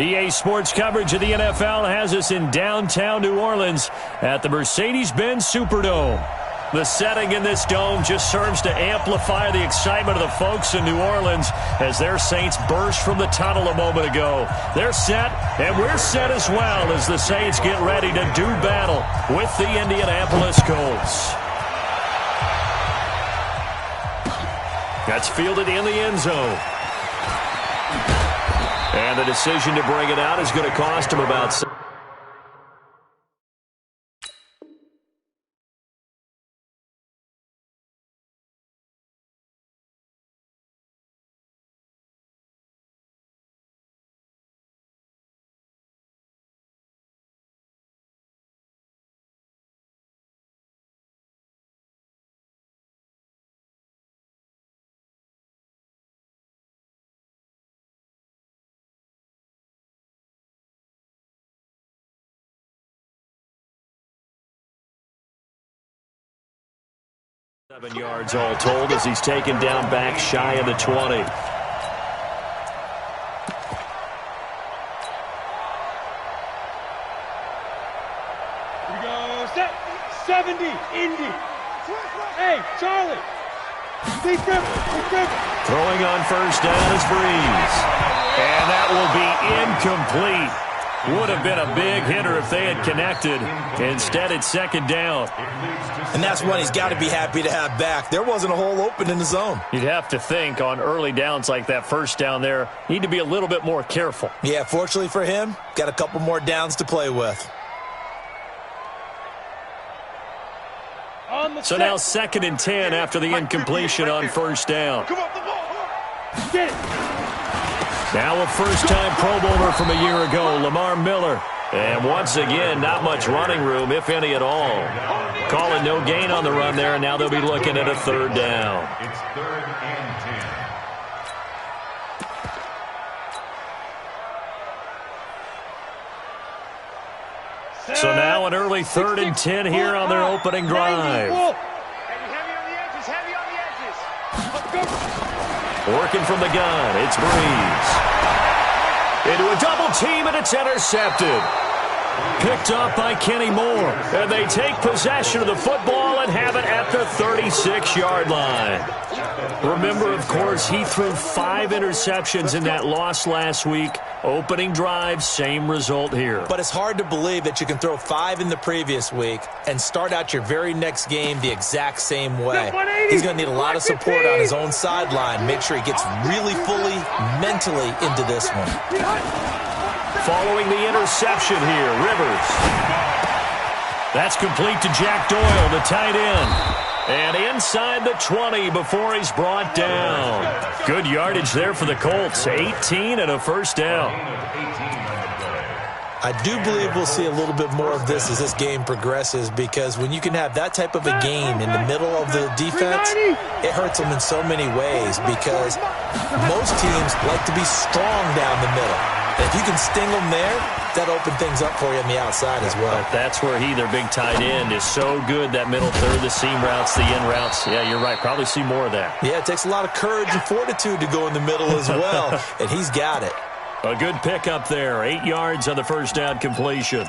EA Sports coverage of the NFL has us in downtown New Orleans at the Mercedes-Benz Superdome. The setting in this dome just serves to amplify the excitement of the folks in New Orleans as their Saints burst from the tunnel a moment ago. They're set, and we're set as well as the Saints get ready to do battle with the Indianapolis Colts. That's fielded in the end zone. And the decision to bring it out is going to cost him about 7 yards all told as he's taken down back shy of the 20. Here we go. Set. 70. Indy. Hey, Charlie. Big grip. Big grip. Throwing on first down is Breeze. And that will be incomplete. Would have been a big hitter if they had connected. Instead, it's second down. And that's one he's got to be happy to have back. There wasn't a hole open in the zone. You'd have to think on early downs like that first down there, need to be a little bit more careful. Yeah, fortunately for him, got a couple more downs to play with. So now 2nd and 10 after the incompletion on first down. Get it. Now a first-time Pro Bowler from a year ago, Lamar Miller. And once again, not much running room, if any at all. Calling no gain on the run there, and now they'll be looking at a third down. It's 3rd and 10. So now an early 3rd and 10 here on their opening drive. Heavy on the edges. Heavy on the edges. Working from the gun, it's Breeze. Into a double team, and it's intercepted. Picked up by Kenny Moore. And they take possession of the football and have it at the 36-yard line. Remember, of course, he threw 5 interceptions in that loss last week. Opening drive, same result here. But it's hard to believe that you can throw 5 in the previous week and start out your very next game the exact same way. He's going to need a lot of support on his own sideline. Make sure he gets really fully, mentally into this one. Following the interception here, Rivers. That's complete to Jack Doyle, the tight end. And inside the 20 before he's brought down. Good yardage there for the Colts. 18 and a first down. I do believe we'll see a little bit more of this as this game progresses, because when you can have that type of a gain in the middle of the defense, it hurts them in so many ways, because most teams like to be strong down the middle. If you can sting them there, that opens things up for you on the outside as well. But that's where their big tight end, is so good, that middle third, the seam routes, the in routes. Yeah, you're right. Probably see more of that. Yeah, it takes a lot of courage and fortitude to go in the middle as well, and he's got it. A good pickup there. 8 yards on the first down completion.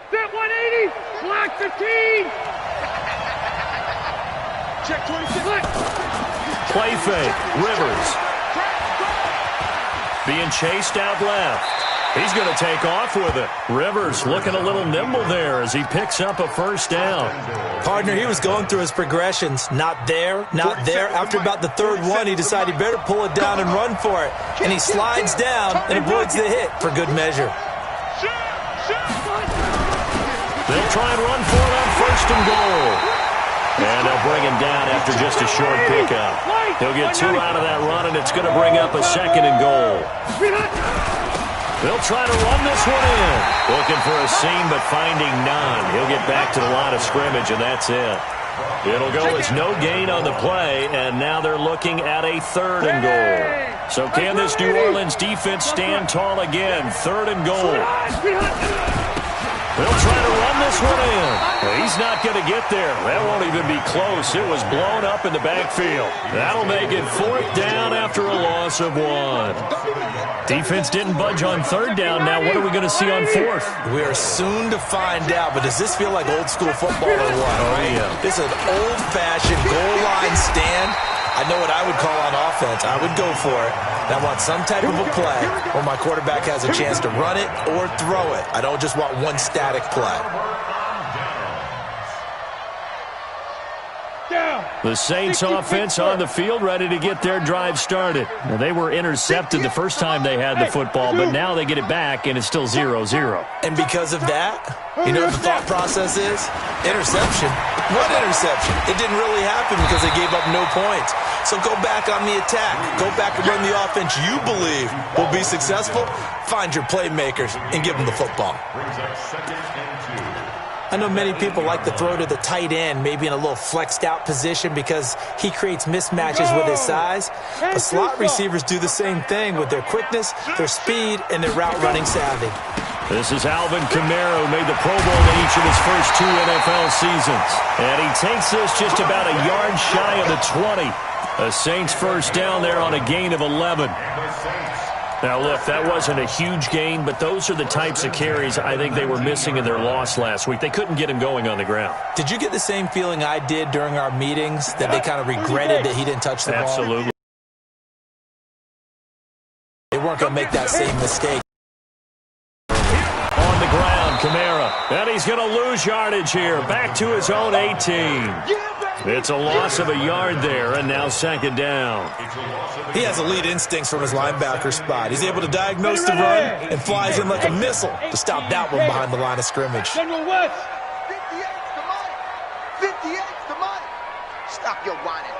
Set 180. Slack 15. Check 26. Play fake. Rivers. Being chased out left. He's going to take off with it. Rivers looking a little nimble there as he picks up a first down. Partner, he was going through his progressions. Not there, not there. After about the 3rd one, he decided he better pull it down and run for it. And he slides down and avoids the hit for good measure. They'll try and run for it on 1st and goal. And they'll bring him down after just a short pickup. He'll get 2 out of that run, and it's going to bring up a 2nd and goal. They'll try to run this one in. Looking for a seam, but finding none. He'll get back to the line of scrimmage, and that's it. It'll go as no gain on the play, and now they're looking at a 3rd and goal. So can this New Orleans defense stand tall again? 3rd and goal. They'll try to run this one in. He's not going to get there. That won't even be close. It was blown up in the backfield. That'll make it 4th down after a loss of 1. Defense didn't budge on 3rd down. Now what are we going to see on 4th? We are soon to find out, but does this feel like old school football or what? Oh, yeah. This is an old-fashioned goal line stand. I know what I would call on offense. I would go for it. And I want some type of a play where my quarterback has a chance to run it or throw it. I don't just want one static play. The Saints offense on the field, ready to get their drive started. Now, they were intercepted the first time they had the football, but now they get it back, and it's still 0-0. And because of that, you know what the thought process is? Interception. What interception? It didn't really happen because they gave up no points. So go back on the attack. Go back and run the offense you believe will be successful. Find your playmakers and give them the football. I know many people like to throw to the tight end, maybe in a little flexed out position because he creates mismatches with his size. But slot receivers do the same thing with their quickness, their speed, and their route running savvy. This is Alvin Kamara, who made the Pro Bowl in each of his first 2 NFL seasons. And he takes this just about a yard shy of the 20. A Saints first down there on a gain of 11. Now, look, that wasn't a huge gain, but those are the types of carries I think they were missing in their loss last week. They couldn't get him going on the ground. Did you get the same feeling I did during our meetings, that they kind of regretted that he didn't touch the ball? Absolutely. They weren't going to make that same mistake. On the ground, Kamara. And he's going to lose yardage here. Back to his own 18. It's a loss of a yard there, and now 2nd down. He has elite instincts from his linebacker spot. He's able to diagnose the run and flies in like a missile to stop that one behind the line of scrimmage. General West. 58's the money. 58's the money. Stop your whining.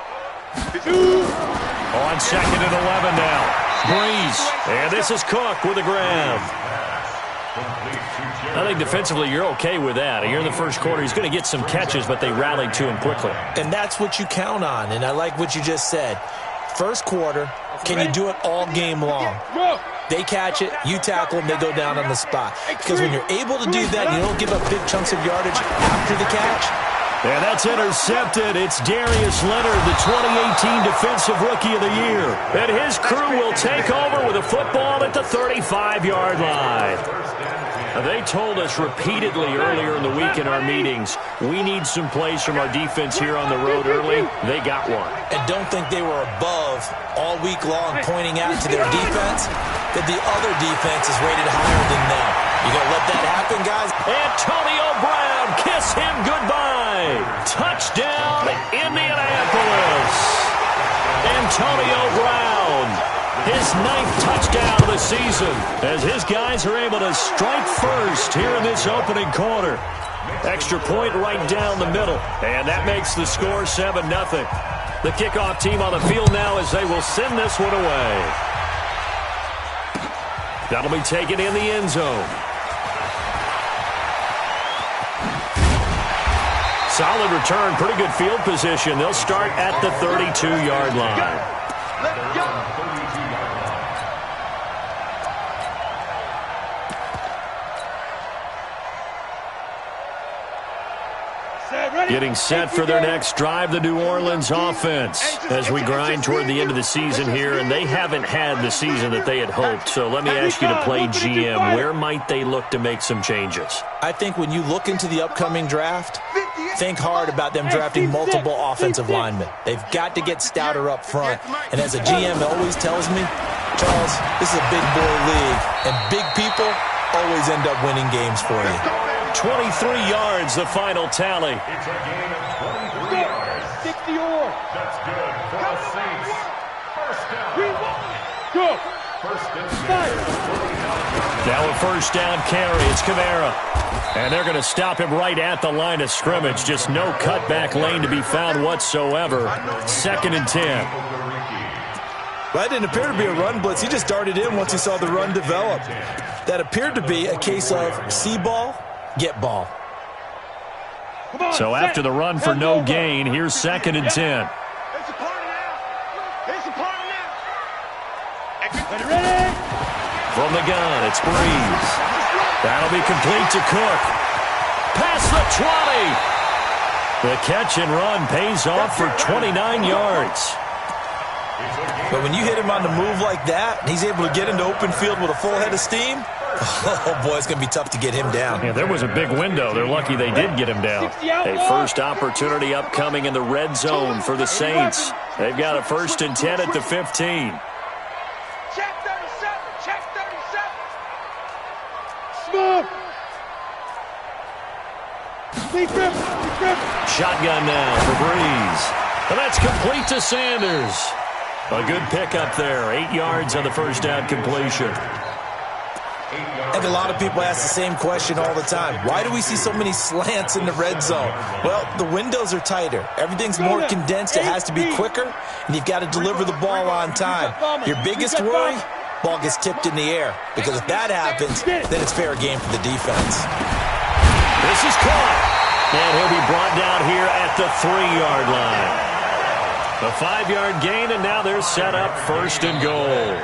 On 2nd and 11 now. Breeze. And this is Cook with a grab. I think defensively you're okay with that. Here in the first quarter, he's going to get some catches, but they rallied to him quickly. And that's what you count on, and I like what you just said. First quarter, can you do it all game long? They catch it, you tackle them, they go down on the spot. Because when you're able to do that, you don't give up big chunks of yardage after the catch. And that's intercepted. It's Darius Leonard, the 2018 Defensive Rookie of the Year. And his crew will take over with a football at the 35-yard line. They told us repeatedly earlier in the week in our meetings, we need some plays from our defense here on the road early. They got one. And don't think they were above all week long pointing out to their defense that the other defense is rated higher than them. You gonna let that happen, guys? Antonio Brown, kiss him goodbye. Touchdown, Indianapolis. Antonio Brown. His 9th touchdown of the season as his guys are able to strike first here in this opening quarter. Extra point right down the middle, and that makes the score 7-0. The kickoff team on the field now as they will send this one away. That'll be taken in the end zone. Solid return, pretty good field position. They'll start at the 32-yard line. Let's go. Getting set for their next drive, the New Orleans offense, as we grind toward the end of the season here, and they haven't had the season that they had hoped. So let me ask you to play GM. Where might they look to make some changes? I think when you look into the upcoming draft, think hard about them drafting multiple offensive linemen. They've got to get stouter up front. And as a GM always tells me, Charles, this is a big boy league, and big people always end up winning games for you. 23 yards, the final tally. It's a gain of 23 yards. 60 or. That's good for the Saints. First down. Go. First down. Now a first down carry. It's Kamara. And they're going to stop him right at the line of scrimmage. Just no cutback lane to be found whatsoever. 2nd and 10. That didn't appear to be a run blitz. He just darted in once he saw the run develop. That appeared to be a case of see ball, get ball. So after the run for no gain, here's 2nd and 10. It's a party now. It's a party now. From the gun, it's Breeze. That'll be complete to Cook. past the 20. The catch and run pays off for 29 yards. But when you hit him on the move like that, and he's able to get into open field with a full head of steam, oh, boy, it's going to be tough to get him down. Yeah, there was a big window. They're lucky they did get him down. A first opportunity upcoming in the red zone for the Saints. They've got a 1st and 10 at the 15. Check 37. Check 37. Smoke. Shotgun now for Breeze. And that's complete to Sanders. A good pickup there. 8 yards on the first down completion. I think a lot of people ask the same question all the time. Why do we see so many slants in the red zone? Well, the windows are tighter. Everything's more condensed. It has to be quicker, and you've got to deliver the ball on time. Your biggest worry, ball gets tipped in the air. Because if that happens, then it's fair game for the defense. This is caught. And he'll be brought down here at the 3-yard line. A 5-yard gain, and now they're set up 1st and goal.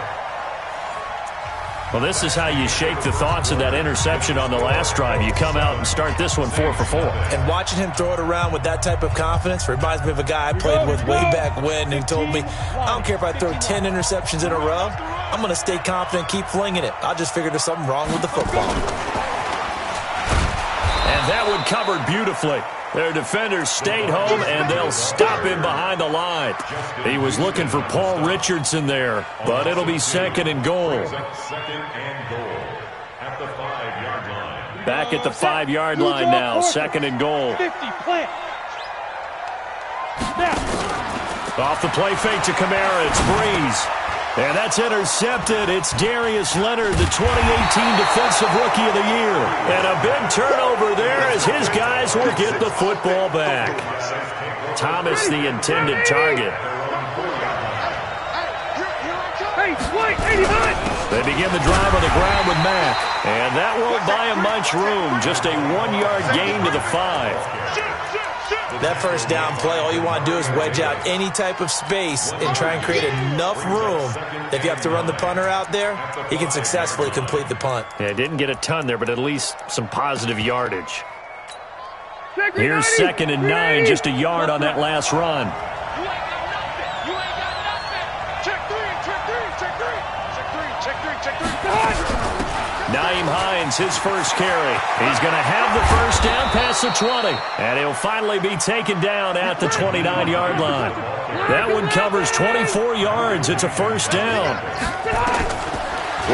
Well, this is how you shake the thoughts of that interception on the last drive. You come out and start this one 4 for 4. And watching him throw it around with that type of confidence reminds me of a guy I played with way back when who told me, I don't care if I throw 10 interceptions in a row. I'm going to stay confident and keep flinging it. I just figured there's something wrong with the football. And that one covered beautifully. Their defenders stayed home, and they'll stop him behind the line. He was looking for Paul Richardson there, but it'll be 2nd and goal. Back at the 5-yard line now, 2nd and goal. Off the play fake to Kamara, it's Breeze. And that's intercepted. It's Darius Leonard, the 2018 Defensive Rookie of the Year. And a big turnover there as his guys will get the football back. Thomas, the intended target. They begin the drive on the ground with Mack. And that won't buy him much room. Just a 1-yard gain to the 5. That first down play, all you want to do is wedge out any type of space and try and create enough room. If you have to run the punter out there, he can successfully complete the punt. Yeah, didn't get a ton there, but at least some positive yardage. Here's 2nd and 9, just a yard on that last run. Nyheim Hines, his first carry. He's going to have the first down past the 20. And he'll finally be taken down at the 29-yard line. That one covers 24 yards. It's a first down.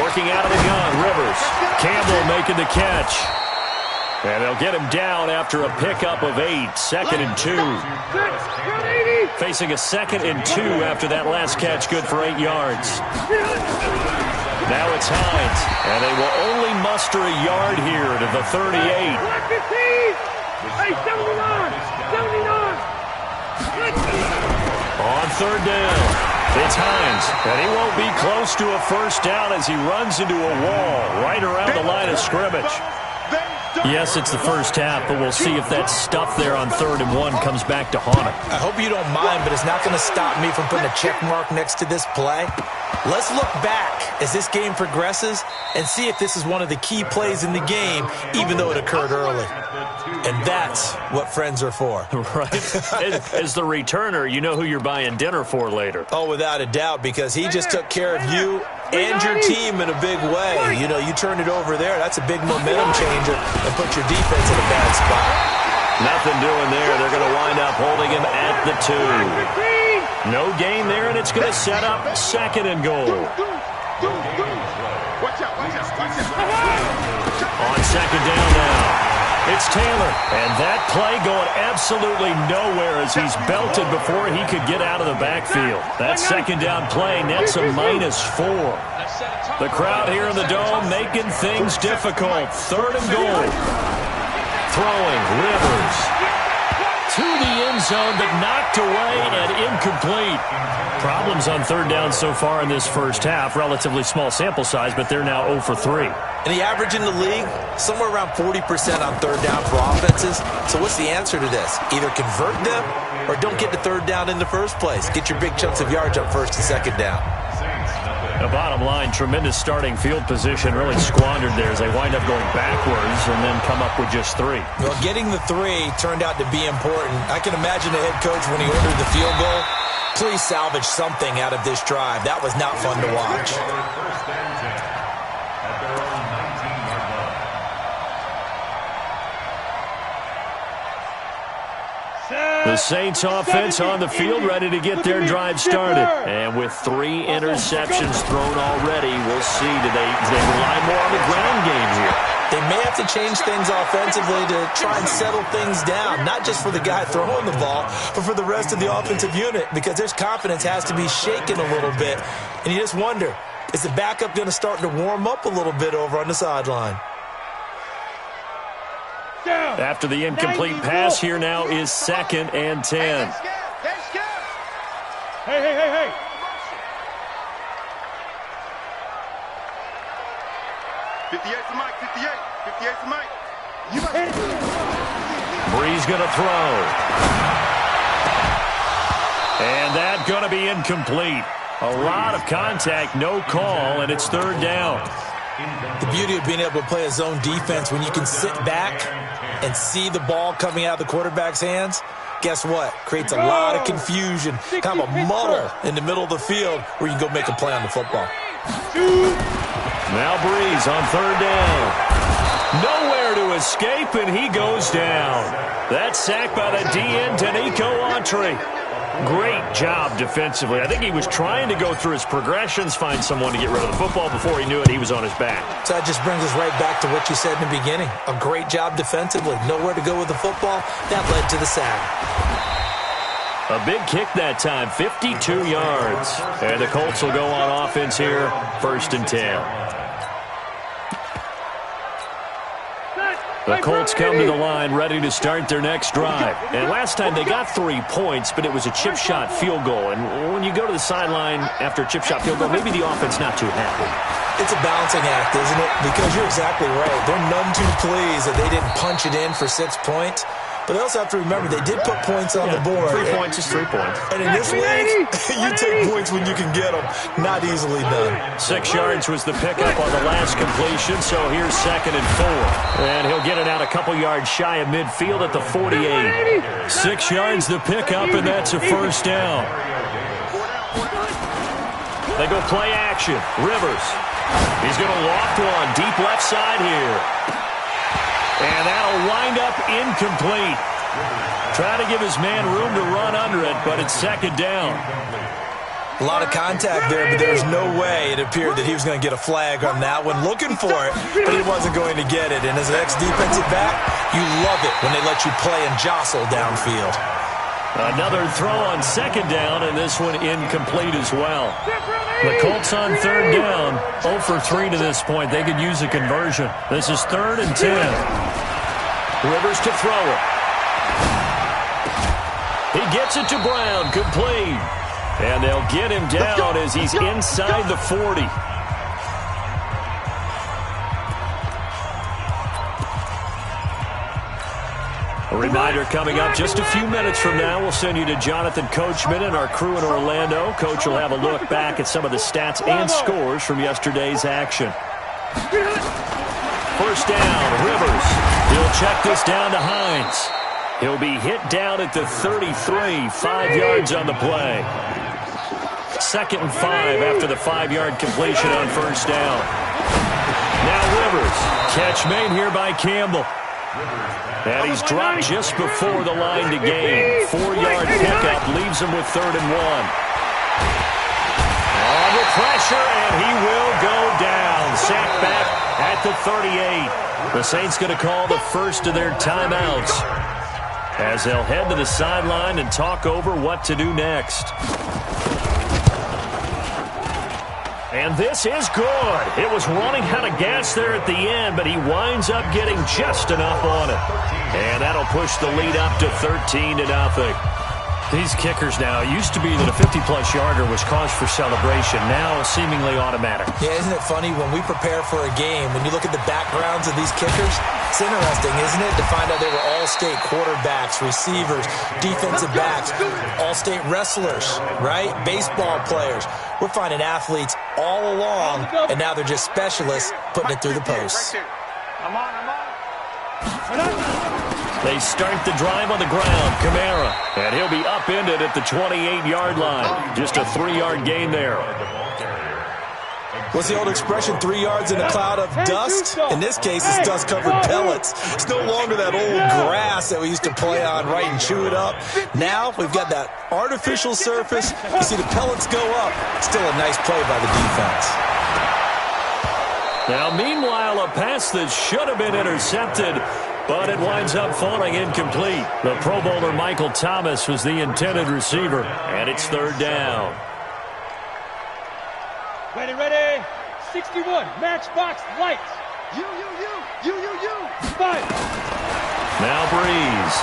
Working out of the gun, Rivers. Campbell making the catch. And they'll get him down after a pickup of 8. 2nd and 2. Facing a 2nd and 2 after that last catch, good for 8 yards. Now it's Hines, and they will only muster a yard here to the 38. On 3rd down, it's Hines, and he won't be close to a first down as he runs into a wall right around the line of scrimmage. Yes, it's the first half, but we'll see if that stuff there on 3rd and 1 comes back to haunt him. I hope you don't mind, but it's not going to stop me from putting a check mark next to this play. Let's look back as this game progresses and see if this is one of the key plays in the game, even though it occurred early. And that's what friends are for. Right. As the returner, you know who you're buying dinner for later. Oh, without a doubt, because he just took care of you and your team in a big way. You know, you turned it over there. That's a big momentum changer and put your defense in a bad spot. Nothing doing there. They're going to wind up holding him at the 2. No gain there, and it's going to set up 2nd and goal. On 2nd down now. It's Taylor, and that play going absolutely nowhere as he's belted before he could get out of the backfield. That 2nd down play nets a -4. The crowd here in the Dome making things difficult. 3rd and goal. Throwing, Rivers. To the end zone, but knocked away and incomplete. Problems on 3rd down so far in this first half. Relatively small sample size, but they're now 0 for 3. And the average in the league, somewhere around 40% on 3rd down for offenses. So what's the answer to this? Either convert them or don't get to 3rd down in the first place. Get your big chunks of yards on 1st and 2nd down. The bottom line, tremendous starting field position, really squandered there as they wind up going backwards and then come up with just 3. Well, getting the 3 turned out to be important. I can imagine the head coach when he ordered the field goal. Please salvage something out of this drive. That was not fun to watch. The Saints offense on the field, ready to get their drive started. And with 3 interceptions thrown already, we'll see. Do they rely more on the ground game here? They may have to change things offensively to try and settle things down, not just for the guy throwing the ball, but for the rest of the offensive unit, because their confidence has to be shaken a little bit. And you just wonder, is the backup going to start to warm up a little bit over on the sideline? After the incomplete pass, here now is 2nd and 10. Hey. 58 to Mike, 58 to Mike. Bree's going to throw. And that's going to be incomplete. A lot of contact, no call, and it's 3rd down. The beauty of being able to play a zone defense when you can sit back and see the ball coming out of the quarterback's hands, guess what? Creates a lot of confusion, kind of a muddle in the middle of the field where you can go make a play on the football. Now Breeze on 3rd down. Nowhere to escape, and he goes down. That's sacked by the DN, Danico Autry. Great job defensively. I think he was trying to go through his progressions, find someone to get rid of the football. Before he knew it, he was on his back. So that just brings us right back to what you said in the beginning. A great job defensively. Nowhere to go with the football. That led to the sack. A big kick that time, 52 yards. And the Colts will go on offense here, 1st and 10. The Colts come to the line ready to start their next drive. And last time they got 3 points, but it was a chip shot field goal. And when you go to the sideline after a chip shot field goal, maybe the offense not too happy. It's a balancing act, isn't it? Because you're exactly right. They're none too pleased that they didn't punch it in for 6 points. But they also have to remember they did put points on the board. 3 points is 3 points. And in this league, you take points when you can get them. Not easily done. 6 yards was the pickup on the last completion, so here's 2nd and 4. And he'll get it out a couple yards shy of midfield at the 48. 6 yards the pickup, and that's a 1st down. They go play action. Rivers. He's going to loft one deep left side here. And that'll wind up incomplete. Trying to give his man room to run under it, but it's 2nd down. A lot of contact there, but there's no way it appeared that he was going to get a flag on that one. Looking for it, but he wasn't going to get it. And as an ex-defensive back, you love it when they let you play and jostle downfield. Another throw on 2nd down, and this one incomplete as well. The Colts on 3rd down, 0 for 3 to this point. They could use a conversion. This is 3rd and 10. Rivers to throw it. He gets it to Brown, complete. And they'll get him down as he's inside the 40. A reminder coming up just a few minutes from now, we'll send you to Jonathan Coachman and our crew in Orlando. Coach will have a look back at some of the stats and scores from yesterday's action. 1st down, Rivers. He'll check this down to Hines. He'll be hit down at the 33, 5 yards on the play. 2nd and 5 after the 5-yard completion on 1st down. Now Rivers. Catch made here by Campbell. And he's dropped just before the line to gain. 4-yard pickup leaves him with 3rd and 1. Under pressure, and he will go down. Sacked back at the 38. The Saints going to call the first of their timeouts as they'll head to the sideline and talk over what to do next. And this is good. It was running out of gas there at the end, but he winds up getting just enough on it. And that'll push the lead up to 13-0. These kickers now, it used to be that a 50-plus yarder was cause for celebration. Now seemingly automatic. Yeah, isn't it funny when we prepare for a game, when you look at the backgrounds of these kickers, it's interesting, isn't it, to find out they were all-state quarterbacks, receivers, defensive backs, all-state wrestlers, right? Baseball players. we're finding athletes all along, and now they're just specialists putting it through the posts. I'm on. They start the drive on the ground. Kamara, and he'll be upended at the 28-yard line. Just a 3-yard gain there. What's the old expression, 3 yards in a cloud of dust? In this case, it's dust-covered pellets. It's no longer that old grass that we used to play on, right, and chew it up. Now we've got that artificial surface. You see the pellets go up. Still a nice play by the defense. Now, meanwhile, a pass that should have been intercepted, but it winds up falling incomplete. The Pro Bowler Michael Thomas was the intended receiver, and it's 3rd down. Ready, 61, matchbox, lights. You. 5. Now Breeze.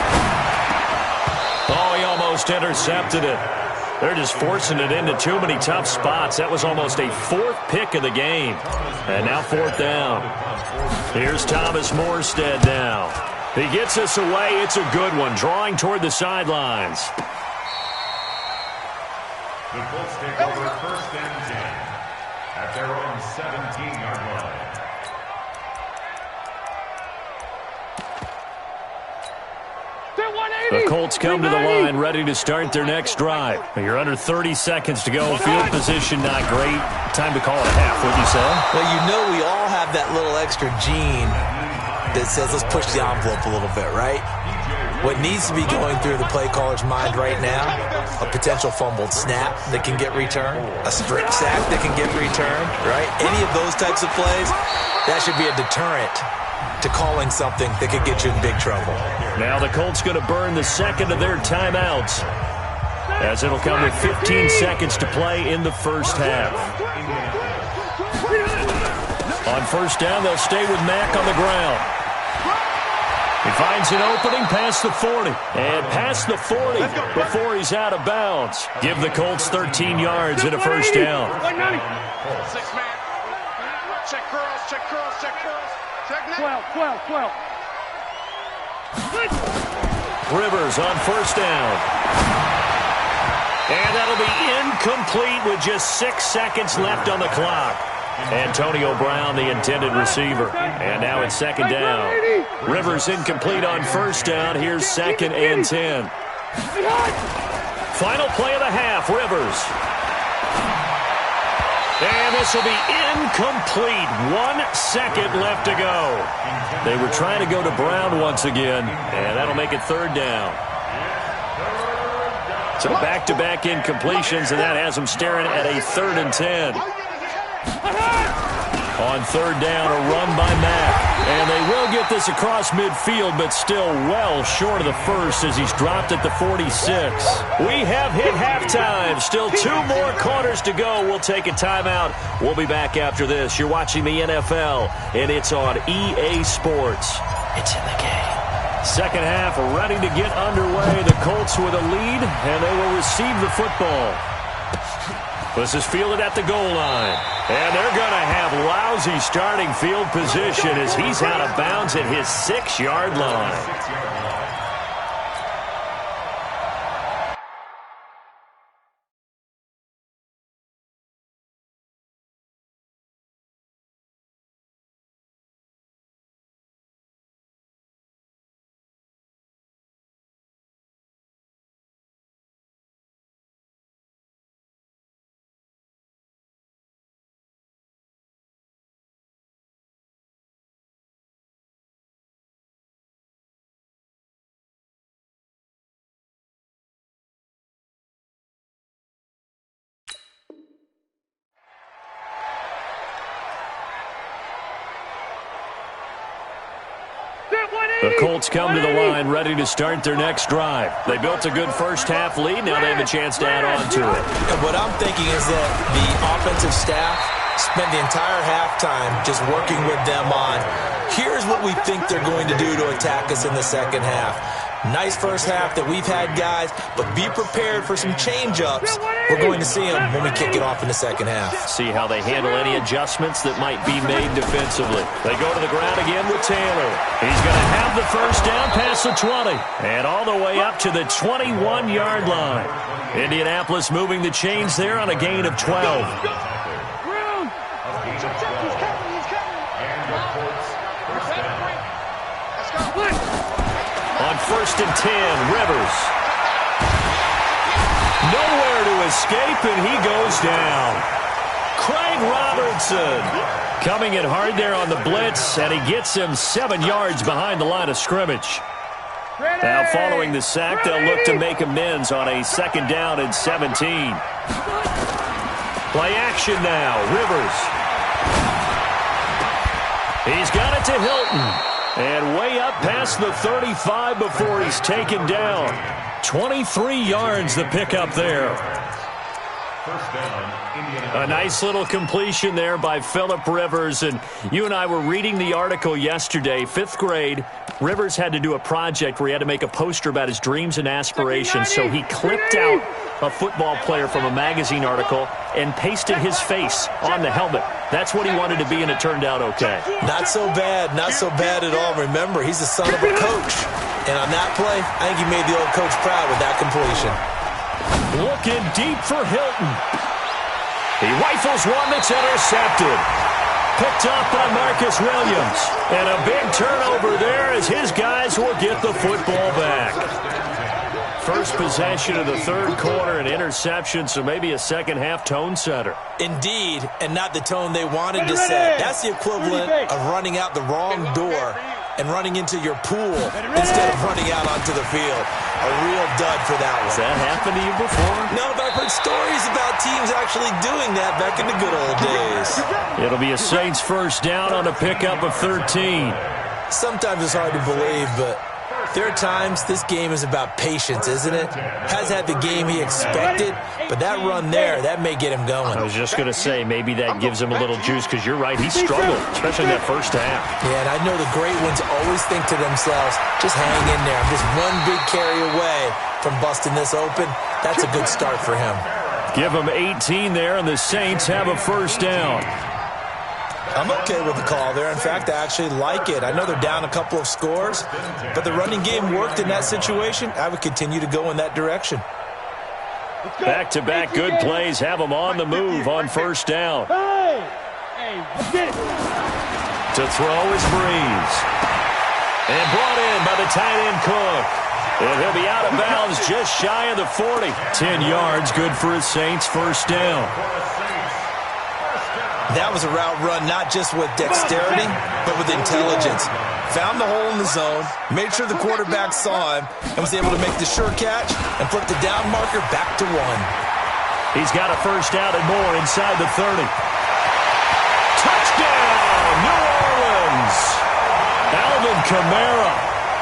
Oh, he almost intercepted it. They're just forcing it into too many tough spots. That was almost a 4th pick of the game. And now 4th down. Here's Thomas Morstead now. He gets us away. It's a good one, drawing toward the sidelines. The Colts take over 1st and 10 at their own 17-yard line. The Colts come to the line ready to start their next drive. You're under 30 seconds to go. Field position not great. Time to call it a half, wouldn't you say? Well, you know we all have that little extra gene that says let's push the envelope a little bit, right? What needs to be going through the play caller's mind right now, a potential fumbled snap that can get returned, a strip sack that can get returned, right? Any of those types of plays, that should be a deterrent to calling something that could get you in big trouble. Now the Colts going to burn the second of their timeouts, as it'll come with 15 seconds to play in the first half. On 1st down, they'll stay with Mack on the ground. He finds an opening past the 40. And past the 40 before he's out of bounds. Give the Colts 13 yards and a 1st down. 6-man. Check curls. Check net. 12. Rivers on 1st down. And that'll be incomplete with just 6 seconds left on the clock. Antonio Brown, the intended receiver. And now it's 2nd down. Rivers incomplete on 1st down. Here's 2nd and 10. Final play of the half, Rivers. And this will be incomplete. 1 second left to go. They were trying to go to Brown once again, and that'll make it 3rd down. So back-to-back incompletions, and that has them staring at a 3rd and 10. On 3rd down, a run by Mack. And they will get this across midfield, but still well short of the first as he's dropped at the 46. We have hit halftime. Still 2 more quarters to go. We'll take a timeout. We'll be back after this. You're watching the NFL, and it's on EA Sports. It's in the game. Second half ready to get underway. The Colts with a lead, and they will receive the football. This is fielded at the goal line. And they're going to have lousy starting field position as he's out of bounds at his 6-yard line. The Colts come to the line ready to start their next drive. They built a good first-half lead. Now they have a chance to add on to it. And what I'm thinking is that the offensive staff spent the entire halftime just working with them on, here's what we think they're going to do to attack us in the second half. Nice first half that we've had, guys, but be prepared for some change-ups. We're going to see them when we kick it off in the second half. See how they handle any adjustments that might be made defensively. They go to the ground again with Taylor. He's going to have the first down past the 20 and all the way up to the 21-yard line. Indianapolis moving the chains there on a gain of 12. On 1st and 10, Rivers. Nowhere to escape, and he goes down. Craig Robertson coming in hard there on the blitz, and he gets him 7 yards behind the line of scrimmage. Now following the sack, they'll look to make amends on a 2nd down and 17. Play action now, Rivers. He's got it to Hilton. And way up past the 35 before he's taken down. 23 yards the pickup there. A nice little completion there by Phillip Rivers. And you and I were reading the article yesterday, 5th grade. Rivers had to do a project where he had to make a poster about his dreams and aspirations. So he clipped out a football player from a magazine article and pasted his face on the helmet. That's what he wanted to be, and it turned out okay. Not so bad at all. Remember, he's the son of a coach. And on that play, I think he made the old coach proud with that completion. Looking deep for Hilton. He rifles one that's intercepted. Picked up by Marcus Williams. And a big turnover there as his guys will get the football back. First possession of the 3rd quarter, an interception, so maybe a second-half tone setter. Indeed, and not the tone they wanted to set. That's the equivalent of running out the wrong door and running into your pool instead of running out onto the field. A real dud for that one. Has that happened to you before? No, but I've heard stories about teams actually doing that back in the good old days. It'll be a Saints first down on a pickup of 13. Sometimes it's hard to believe, but there are times this game is about patience, isn't it? Has had the game he expected, but that run there, that may get him going. I was just going to say, maybe that gives him a little juice, because you're right, he struggled, especially in that first half. Yeah, and I know the great ones always think to themselves, just hang in there. I'm just one big carry away from busting this open. That's a good start for him. Give him 18 there, and the Saints have a first down. I'm okay with the call there. In fact, I actually like it. I know they're down a couple of scores, but the running game worked in that situation. I would continue to go in that direction. Back-to-back good plays have them on the move on first down. To throw is Breeze. And brought in by the tight end Cook. And he'll be out of bounds just shy of the 40. 10 yards, good for a Saints first down. That was a route run not just with dexterity, but with intelligence. Found the hole in the zone, made sure the quarterback saw him, and was able to make the sure catch and flip the down marker back to 1. He's got a first down and more inside the 30. Touchdown, New Orleans! Alvin Kamara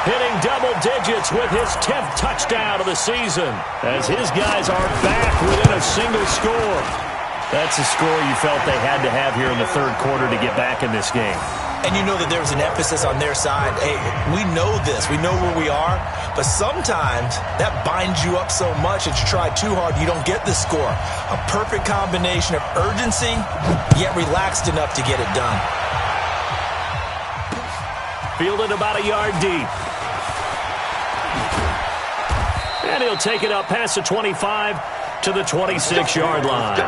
hitting double digits with his 10th touchdown of the season as his guys are back within a single score. That's a score you felt they had to have here in the 3rd quarter to get back in this game. And you know that there's an emphasis on their side. Hey, we know this. We know where we are. But sometimes that binds you up so much that you try too hard, you don't get the score. A perfect combination of urgency, yet relaxed enough to get it done. Fielded about a yard deep. And he'll take it up past the 25 to the 26-yard line.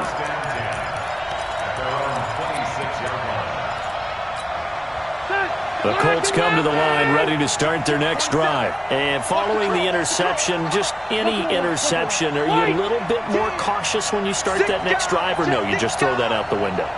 The Colts come to the line ready to start their next drive. And following the interception, just any interception, are you a little bit more cautious when you start that next drive, or no, you just throw that out the window?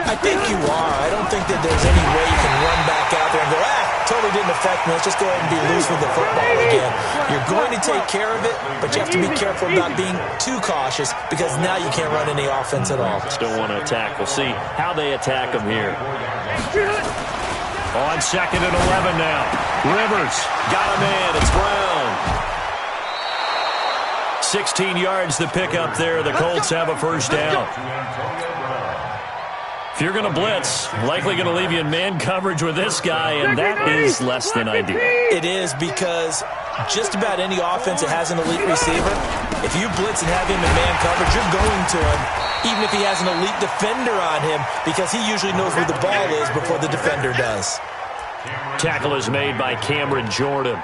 I think you are. I don't think that there's any way you can run back out there and go, totally didn't affect me. Let's just go ahead and be loose with the football again. You're going to take care of it, but you have to be careful about being too cautious because now you can't run any offense at all. Still want to attack. We'll see how they attack them here. On 2nd and 11 now. Rivers got a man. It's Brown. 16 yards to pick up there. The Colts have a first down. If you're going to blitz, likely going to leave you in man coverage with this guy, and that is less than ideal. It is because just about any offense that has an elite receiver, if you blitz and have him in man coverage, you're going to him, even if he has an elite defender on him, because he usually knows where the ball is before the defender does. Tackle is made by Cameron Jordan.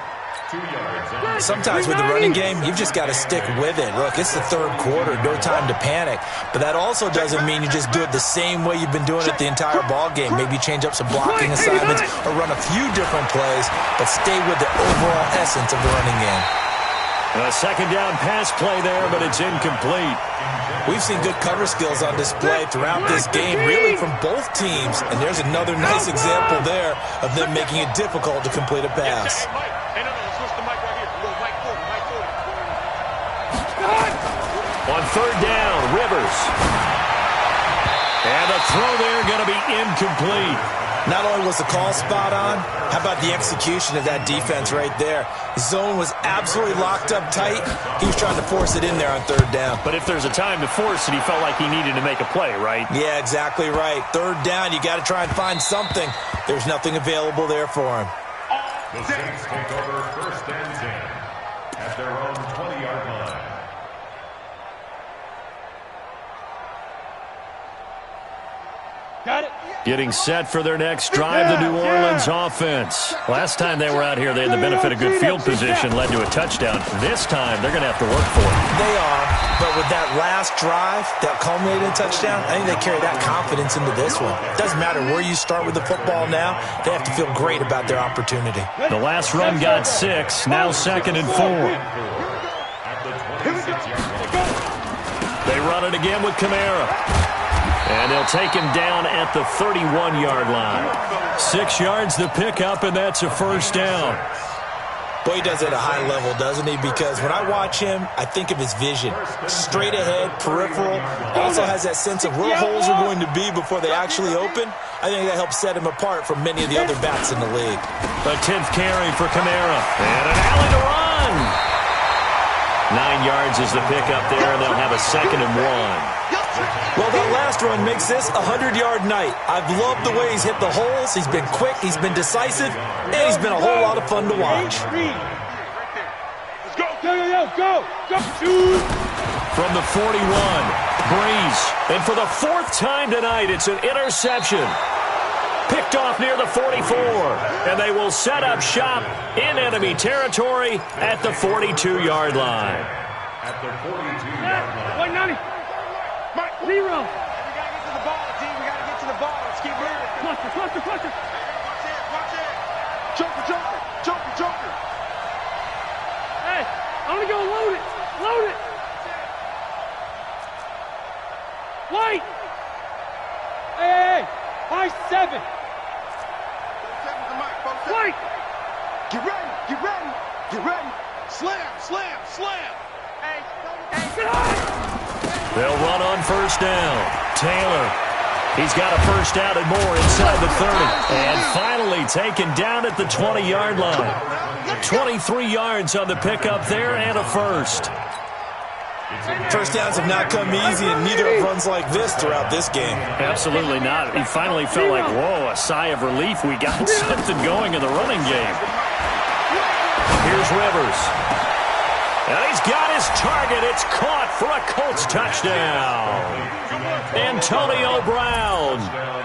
Sometimes with the running game, you've just got to stick with it. Look, it's the third quarter, no time to panic. But that also doesn't mean you just do it the same way you've been doing it the entire ball game. Maybe change up some blocking assignments or run a few different plays, but stay with the overall essence of the running game. A second down pass play there, but it's incomplete. We've seen good cover skills on display throughout this game, really from both teams. And there's another nice example there of them making it difficult to complete a pass. On third down, Rivers. And the throw there going to be incomplete. Not only was the call spot on, how about the execution of that defense right there? Zone was absolutely locked up tight. He was trying to force it in there on third down. But if there's a time to force it, he felt like he needed to make a play, right? Yeah, exactly right. Third down, you got to try and find something. There's nothing available there for him. The Saints take over first and 10 at their own 20-yard line. Got it. Getting set for their next drive, the New Orleans offense. Last time they were out here, they had the benefit of good field position, led to a touchdown. This time, they're going to have to work for it. They are, but with that last drive, that culminated in a touchdown, I think they carry that confidence into this one. Doesn't matter where you start with the football now, they have to feel great about their opportunity. The last run got 6, now 2nd and 4. They run it again with Kamara. And they'll take him down at the 31-yard line. 6 yards the pickup, and that's a first down. Boy, he does it at a high level, doesn't he? Because when I watch him, I think of his vision. Straight ahead, peripheral. Also has that sense of where holes are going to be before they actually open. I think that helps set him apart from many of the other backs in the league. A 10th carry for Kamara. And an alley to run. 9 yards is the pickup there, and they'll have a 2nd and 1. Well, that last run makes this a 100-yard night. I've loved the way he's hit the holes. He's been quick, he's been decisive, and he's been a whole lot of fun to watch. Let's go, go. From the 41, Breeze. And for the 4th time tonight, it's an interception. Picked off near the 44. And they will set up shop in enemy territory at the 42-yard line. At the 42-yard line. 190. Zero. We gotta get to the ball, team. We gotta get to the ball. Let's keep moving. Cluster. Watch it. Joker. Hey, I'm gonna go load it. White. Hey. High 7. White. Get ready. Slam. Hey, Get high. They'll run on first down. Taylor. He's got a first down and more inside the 30. And finally taken down at the 20-yard line. 23 yards on the pickup there and a first. First downs have not come easy, and neither have runs like this throughout this game. Absolutely not. He finally felt like, whoa, a sigh of relief. We got something going in the running game. Here's Rivers. And he's got his target. It's caught for a Colts touchdown. Antonio Brown,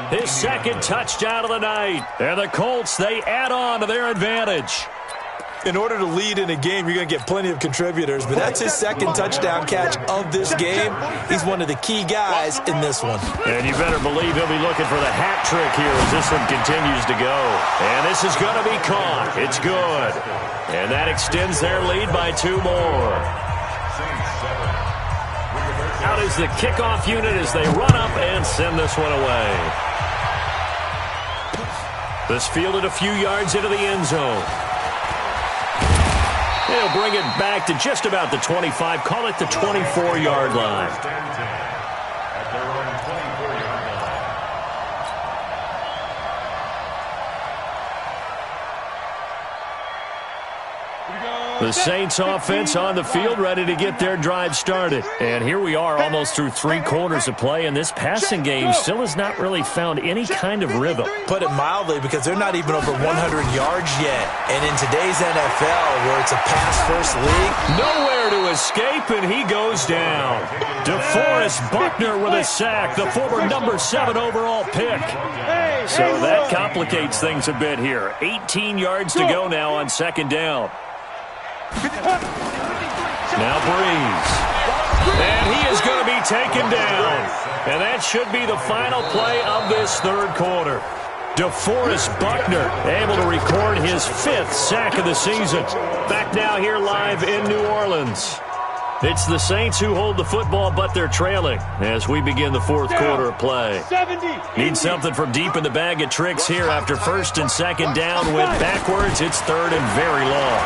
his 2nd touchdown of the night. And the Colts, they add on to their advantage. In order to lead in a game, you're going to get plenty of contributors, but that's his 2nd touchdown catch of this game. He's one of the key guys in this one. And you better believe he'll be looking for the hat trick here as this one continues to go. And this is going to be caught. It's good. And that extends their lead by 2 more. Out is the kickoff unit as they run up and send this one away. This fielded a few yards into the end zone. They'll bring it back to just about the 25. Call it the 24-yard line. At their own 24-yard line. Here we go. The Saints offense on the field, ready to get their drive started. And here we are almost through 3 quarters of play, and this passing game still has not really found any kind of rhythm. Put it mildly, because they're not even over 100 yards yet. And in today's NFL, where it's a pass-first league, nowhere to escape, and he goes down. DeForest Buckner with a sack, the former number 7 overall pick. So that complicates things a bit here. 18 yards to go now on 2nd down. Now Breeze. And he is going to be taken down. And that should be the final play of this 3rd quarter. DeForest Buckner able to record his 5th sack of the season. Back now here live in New Orleans. It's the Saints who hold the football, but they're trailing as we begin the 4th quarter of play. Need something from deep in the bag of tricks here after 1st and 2nd down. Went backwards. It's 3rd and very long.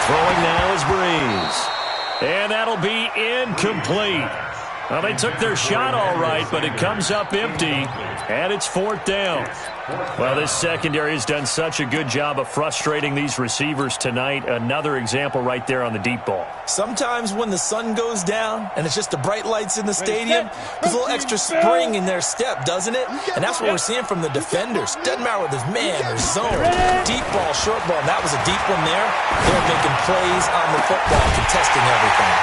Throwing now is Breeze. And that'll be incomplete. Well, they took their shot all right, but it comes up empty, and it's 4th down. Well, this secondary has done such a good job of frustrating these receivers tonight. Another example right there on the deep ball. Sometimes when the sun goes down and it's just the bright lights in the stadium, there's a little extra spring in their step, doesn't it? And that's what we're seeing from the defenders. Doesn't matter whether it's man or zone, deep ball, short ball. And that was a deep one there. They're making plays on the football, contesting everything.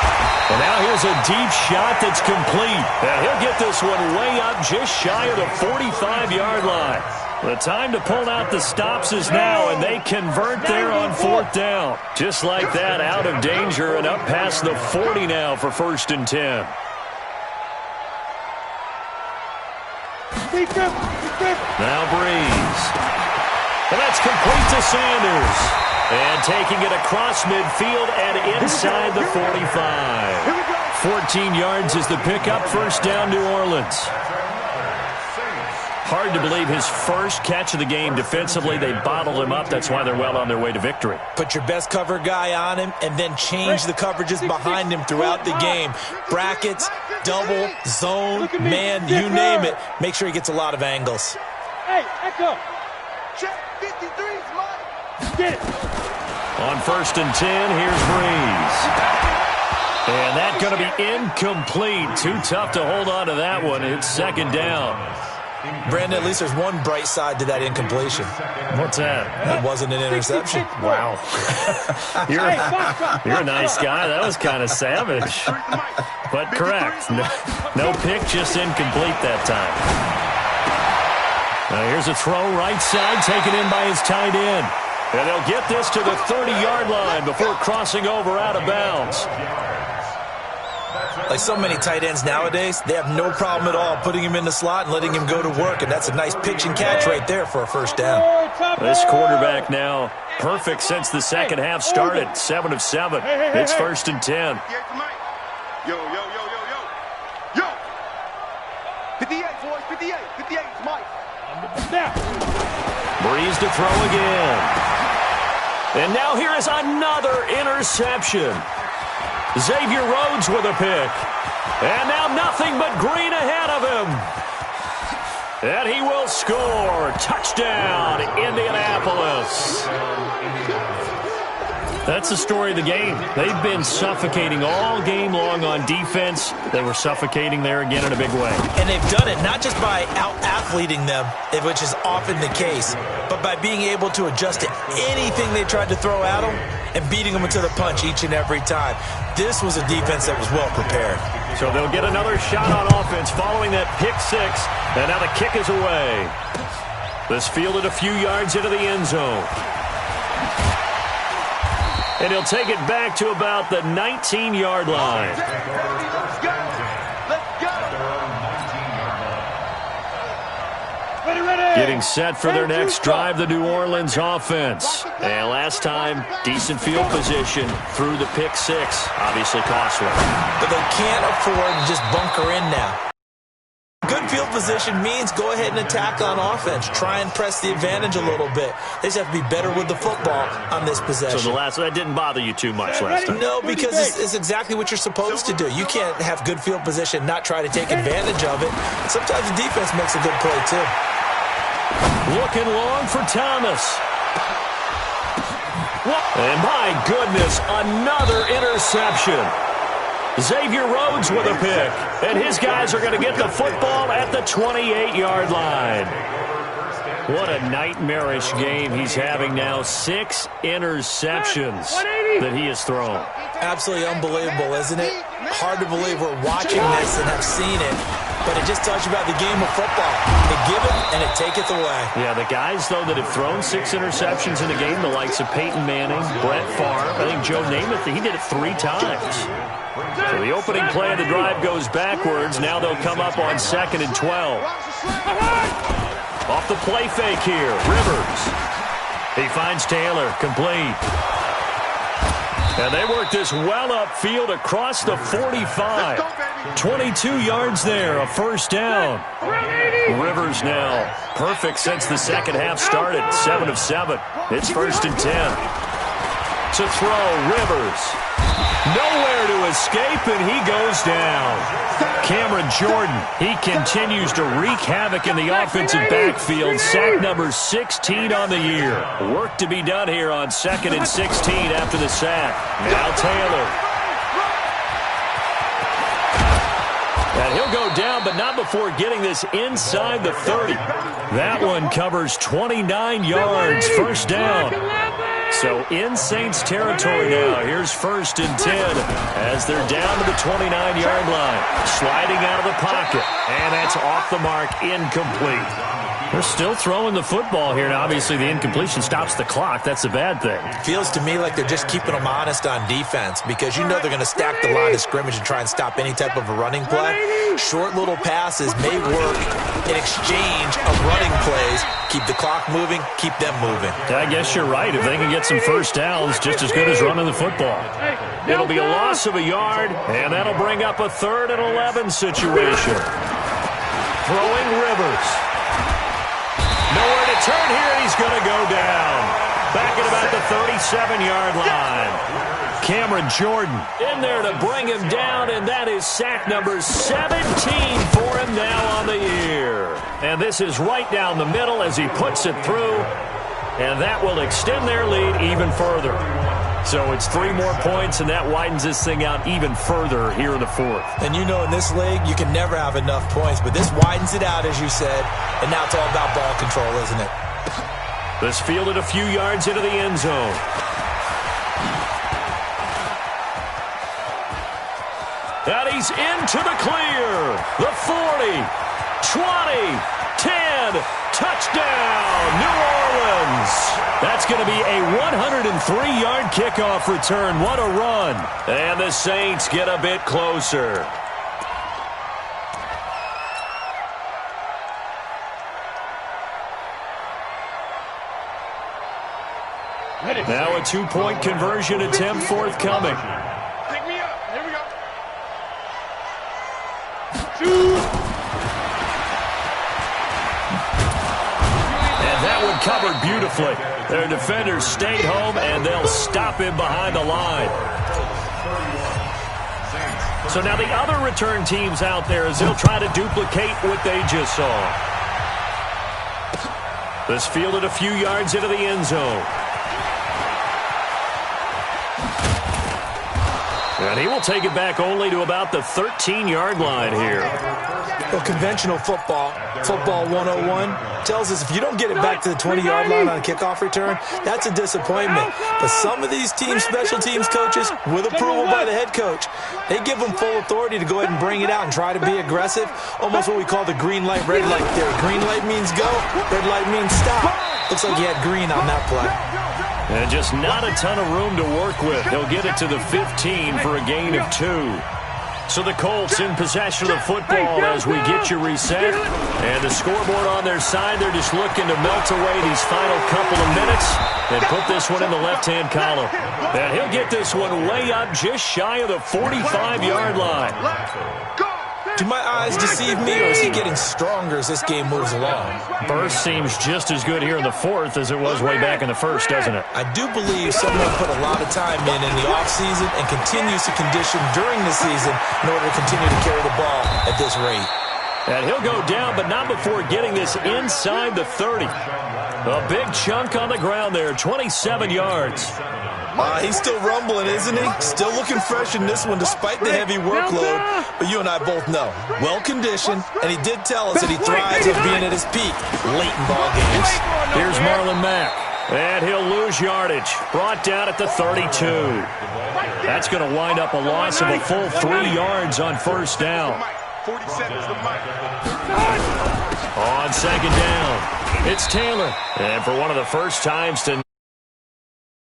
And now here's a deep shot that's complete. And he'll get this one way up just shy of the 45-yard line. The time to pull out the stops is now, and they convert there on 4th down. Just like that, out of danger and up past the 40 now for 1st and 10. Now Breeze. And that's complete to Sanders. And taking it across midfield and inside the 45. 14 yards is the pickup, 1st down New Orleans. Hard to believe his first catch of the game defensively. They bottled him up. That's why they're well on their way to victory. Put your best cover guy on him and then change the coverages behind him throughout the game. Brackets, double, zone, man, you name it. Make sure he gets a lot of angles. Hey, echo. Check 53's mine. Get it. On 1st and 10, here's Breeze. And that's going to be incomplete. Too tough to hold on to that one. It's 2nd down. Brandon, at least there's one bright side to that incompletion. What's that? That wasn't an interception. Wow. You're a nice guy. That was kind of savage. But correct. No pick, just incomplete that time. Now here's a throw right side, taken in by his tight end. And they'll get this to the 30-yard line before crossing over out of bounds. Like so many tight ends nowadays, they have no problem at all putting him in the slot and letting him go to work, and that's a nice pitch and catch right there for a 1st down. This quarterback now perfect since the 2nd half started. 7 of 7. It's 1st and 10. Yo, yo, yo, yo, yo. Yo. 58, boys, 58. 58 is Mike. Breeze to throw again. And now here is another interception. Xavier Rhodes with a pick. And now nothing but green ahead of him. And he will score. Touchdown, Indianapolis. That's the story of the game. They've been suffocating all game long on defense. They were suffocating there again in a big way. And they've done it not just by out-athleting them, which is often the case, but by being able to adjust to anything they tried to throw at them and beating them to the punch each and every time. This was a defense that was well prepared. So they'll get another shot on offense following that pick 6. And now the kick is away. This fielded a few yards into the end zone. And he'll take it back to about the 19-yard line. Let's go. Let's go. Getting set for their next drive, the New Orleans offense. And last time, decent field position through the pick 6. Obviously costly. But they can't afford to just bunker in now. Good field position means go ahead and attack on offense. Try and press the advantage a little bit. They just have to be better with the football on this possession. So that didn't bother you too much last time? No, because it's exactly what you're supposed to do. You can't have good field position and not try to take advantage of it. Sometimes the defense makes a good play, too. Looking long for Thomas. And my goodness, another interception. Xavier Rhodes with a pick. And his guys are going to get the football at the 28-yard line. What a nightmarish game he's having now. 6 interceptions that he has thrown. Absolutely unbelievable, isn't it? Hard to believe we're watching this and have seen it, but it just tells you about the game of football. It giveth and it taketh away. Yeah, the guys, though, that have thrown 6 interceptions in a game, the likes of Peyton Manning, Brett Favre, I think Joe Namath, he did it 3 times. So the opening play of the drive goes backwards. Now they'll come up on 2nd and 12. Off the play fake here, Rivers. He finds Taylor, complete. And they work this well upfield across the 45. 22 yards there, a first down. Rivers now perfect since the second half started, 7 of 7. It's 1st and 10. To throw, Rivers. Nowhere to escape, and he goes down. Cameron Jordan, he continues to wreak havoc in the offensive backfield. Sack number 16 on the year. Work to be done here on 2nd and 16 after the sack. Now Taylor. And he'll go down, but not before getting this inside the 30. That one covers 29 yards, first down. So in Saints territory now. Here's 1st and 10 as they're down to the 29-yard line. Sliding out of the pocket. And that's off the mark, incomplete. They're still throwing the football here. Now, obviously, the incompletion stops the clock. That's a bad thing. Feels to me like they're just keeping them honest on defense because you know they're going to stack the line of scrimmage and try and stop any type of a running play. Short little passes may work in exchange of running plays. Keep the clock moving, keep them moving. I guess you're right. If they can get some first downs, just as good as running the football. It'll be a loss of a yard, and that'll bring up a 3rd and 11 situation. Throwing Rivers. Nowhere to turn here, and he's going to go down. Back at about the 37-yard line. Cameron Jordan in there to bring him down, and that is sack number 17 for him now on the year. And this is right down the middle as he puts it through, and that will extend their lead even further. So it's 3 more points, and that widens this thing out even further here in the 4th. And you know in this league, you can never have enough points, but this widens it out, as you said, and now it's all about ball control, isn't it? This fielded a few yards into the end zone. And he's into the clear. The 40, 20, 10, touchdown, New Orleans. That's going to be a 103-yard kickoff return. What a run. And the Saints get a bit closer. Now a 2-point conversion attempt forthcoming. Pick me up. Here we go. And that one covered beautifully. Their defenders stayed home, and they'll stop him behind the line. So now the other return teams out there as they'll try to duplicate what they just saw. This fielded a few yards into the end zone. And he will take it back only to about the 13-yard line here. Well, conventional football 101, tells us if you don't get it back to the 20-yard line on a kickoff return, that's a disappointment. But some of these teams, special teams coaches, with approval by the head coach, they give them full authority to go ahead and bring it out and try to be aggressive. Almost what we call the green light, red light theory. Green light means go, red light means stop. Looks like he had green on that play. And just not a ton of room to work with. He'll get it to the 15 for a gain of 2. So the Colts in possession of the football as we get you reset. And the scoreboard on their side, they're just looking to melt away these final couple of minutes and put this one in the left-hand column. And he'll get this one way up just shy of the 45-yard line. Do my eyes deceive me, or is he getting stronger as this game moves along? Burst seems just as good here in the 4th as it was way back in the 1st, doesn't it? I do believe someone put a lot of time in the offseason and continues to condition during the season in order to continue to carry the ball at this rate. And he'll go down, but not before getting this inside the 30. A big chunk on the ground there, 27 yards. He's still rumbling, isn't he? Still looking fresh in this one despite the heavy workload. But you and I both know, well-conditioned, and he did tell us that he thrives on being at his peak late in ball games. Here's Marlon Mack, and he'll lose yardage. Brought down at the 32. That's going to wind up a loss of a full 3 yards on first down. 47 is the mic. On second down, it's Taylor. And for one of the first times tonight,